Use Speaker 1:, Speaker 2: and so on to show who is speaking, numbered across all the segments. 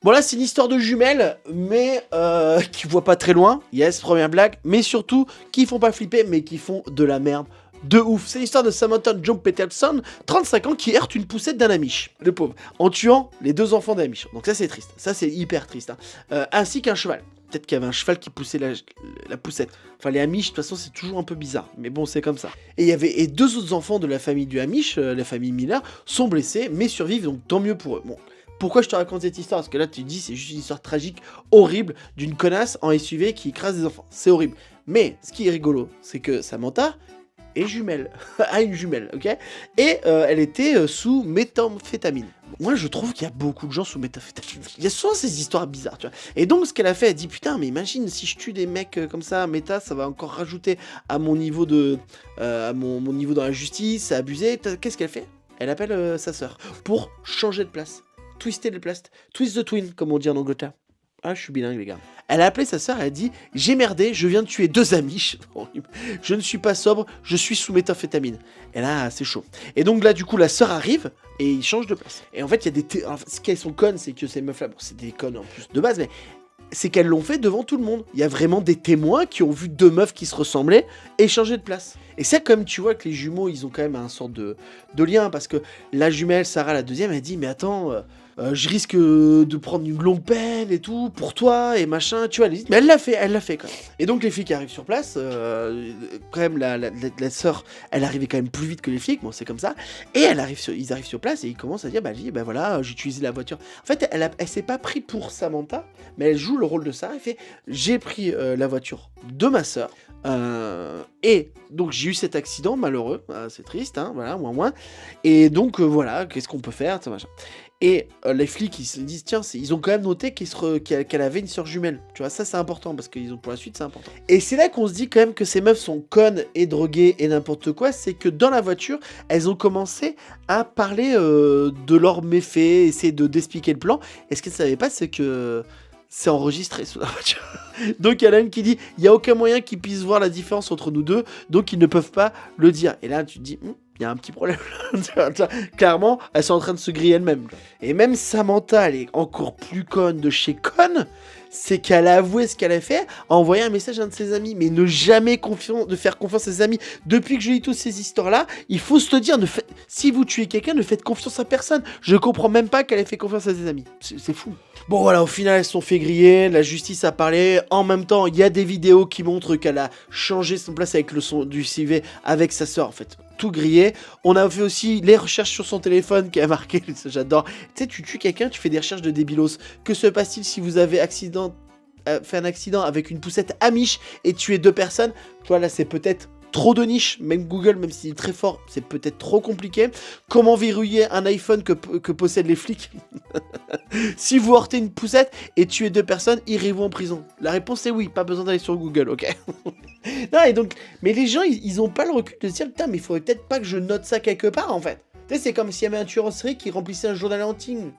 Speaker 1: Bon là c'est une histoire de jumelles, mais qui voient pas très loin, yes, première blague, mais surtout qui font pas flipper, mais qui font de la merde de ouf. C'est l'histoire de Samantha John Peterson, 35 ans, qui heurte une poussette d'un Amish, le pauvre, en tuant les 2 enfants d'un Amish. Donc ça c'est triste, ça c'est hyper triste, hein. Ainsi qu'un cheval. Peut-être qu'il y avait un cheval qui poussait la poussette. Enfin, les Amish, de toute façon, c'est toujours un peu bizarre. Mais bon, c'est comme ça. Et il y avait 2 autres enfants de la famille du Amish, la famille Miller, sont blessés, mais survivent, donc tant mieux pour eux. Bon, pourquoi je te raconte cette histoire? Parce que là, tu te dis, c'est juste une histoire tragique, horrible, d'une connasse en SUV qui écrase des enfants. C'est horrible. Mais, ce qui est rigolo, c'est que Samantha est jumelle. a une jumelle, ok? Et elle était sous méthamphétamine. Moi, je trouve qu'il y a beaucoup de gens sous méthamphétamine. Il y a souvent ces histoires bizarres, tu vois. Et donc, ce qu'elle a fait, elle dit, putain, mais imagine, si je tue des mecs comme ça, méta, ça va encore rajouter à mon niveau de... à mon niveau dans la justice, à abuser. Qu'est-ce qu'elle fait? Elle appelle sa sœur pour changer de place. Twister les places. Twist the twin, comme on dit en Angleterre. Ah, je suis bilingue, les gars. Elle a appelé sa sœur, elle a dit « J'ai merdé, je viens de tuer 2 amis. Je ne suis pas sobre, je suis sous méthamphétamine. » Et là, c'est chaud. Et donc là, du coup, la sœur arrive et ils changent de place. Et en fait, il y a des... ce qu'elles sont connes, c'est que ces meufs-là... Bon, c'est des connes en plus de base, mais... c'est qu'elles l'ont fait devant tout le monde. Il y a vraiment des témoins qui ont vu 2 meufs qui se ressemblaient et changer de place. Et ça, comme tu vois que les jumeaux, ils ont quand même un sorte de lien, parce que la jumelle, Sarah, la deuxième, elle dit « Mais attends... je risque de prendre une longue peine et tout, pour toi, et machin, tu vois, elle hésite. Mais elle l'a fait quand même. Et donc les flics arrivent sur place, quand même la sœur, elle arrivait quand même plus vite que les flics, bon c'est comme ça, et ils arrivent sur place et ils commencent à dire, bah voilà, j'ai utilisé la voiture. En fait, elle s'est pas pris pour Samantha, mais elle joue le rôle de ça, elle fait, j'ai pris la voiture de ma sœur, et donc j'ai eu cet accident malheureux, c'est triste, hein, voilà, moins, et donc voilà, qu'est-ce qu'on peut faire, ça machin. Et les flics, ils se disent, tiens, ils ont quand même noté qu'elle avait une sœur jumelle. Tu vois, ça, c'est important, parce que pour la suite, c'est important. Et c'est là qu'on se dit quand même que ces meufs sont connes et droguées et n'importe quoi. C'est que dans la voiture, elles ont commencé à parler de leurs méfaits, essayer d'expliquer le plan. Et ce qu'elles ne savaient pas, c'est que c'est enregistré sous la voiture. Donc il y en a une qui dit, il n'y a aucun moyen qu'ils puissent voir la différence entre nous deux, donc ils ne peuvent pas le dire. Et là, tu te dis... il y a un petit problème. Clairement, elles sont en train de se griller elles-mêmes. Et même Samantha, elle est encore plus conne de chez conne, c'est qu'elle a avoué ce qu'elle a fait, a envoyé un message à un de ses amis. Mais ne jamais de faire confiance à ses amis. Depuis que je lis toutes ces histoires-là, il faut se le dire, si vous tuez quelqu'un, ne faites confiance à personne. Je comprends même pas qu'elle ait fait confiance à ses amis. C'est fou. Bon voilà, au final, elles se sont fait griller, la justice a parlé. En même temps, il y a des vidéos qui montrent qu'elle a changé son place avec le son du CV avec sa sœur, en fait. Tout grillé. On a fait aussi les recherches sur son téléphone qui a marqué, j'adore. Tu sais, tu tues quelqu'un, tu fais des recherches de débilos. Que se passe-t-il si vous avez fait un accident avec une poussette Amish et tué 2 personnes? Tu vois, là, c'est peut-être trop de niche, même Google, même s'il est très fort, c'est peut-être trop compliqué. Comment verrouiller un iPhone que possèdent les flics? Si vous heurtez une poussette et tuez 2 personnes, irez-vous en prison? La réponse est oui, pas besoin d'aller sur Google, ok? Non, et donc, mais les gens, ils ont pas le recul de se dire, putain, mais il faudrait peut-être pas que je note ça quelque part, en fait. Tu sais, c'est comme s'il y avait un tueur en série qui remplissait un journal en ligne.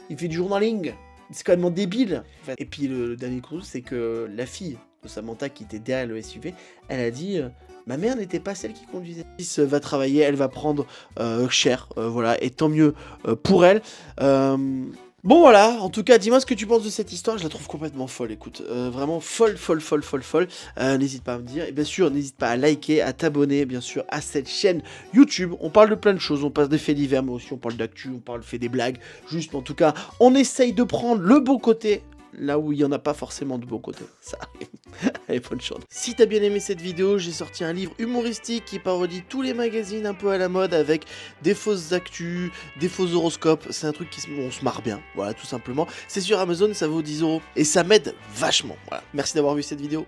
Speaker 1: Il fait du journaling. C'est quand même débile, en fait. Et puis, le dernier coup, c'est que la fille de Samantha qui était derrière le SUV, elle a dit... ma mère n'était pas celle qui conduisait. Elle va travailler, elle va prendre cher, voilà, et tant mieux pour elle. Bon voilà, en tout cas, dis-moi ce que tu penses de cette histoire, je la trouve complètement folle, écoute, vraiment folle. N'hésite pas à me dire, et bien sûr, n'hésite pas à liker, à t'abonner, bien sûr, à cette chaîne YouTube. On parle de plein de choses, on passe des faits divers, mais aussi on parle d'actu, on fait des blagues, juste, en tout cas, on essaye de prendre le bon côté, là où il n'y en a pas forcément de bon côté, ça arrive. Allez, bonne chance. Si t'as bien aimé cette vidéo, j'ai sorti un livre humoristique qui parodie tous les magazines un peu à la mode avec des fausses actus, des faux horoscopes. C'est un truc on se marre bien, voilà, tout simplement. C'est sur Amazon, ça vaut 10 €. Et ça m'aide vachement, voilà. Merci d'avoir vu cette vidéo.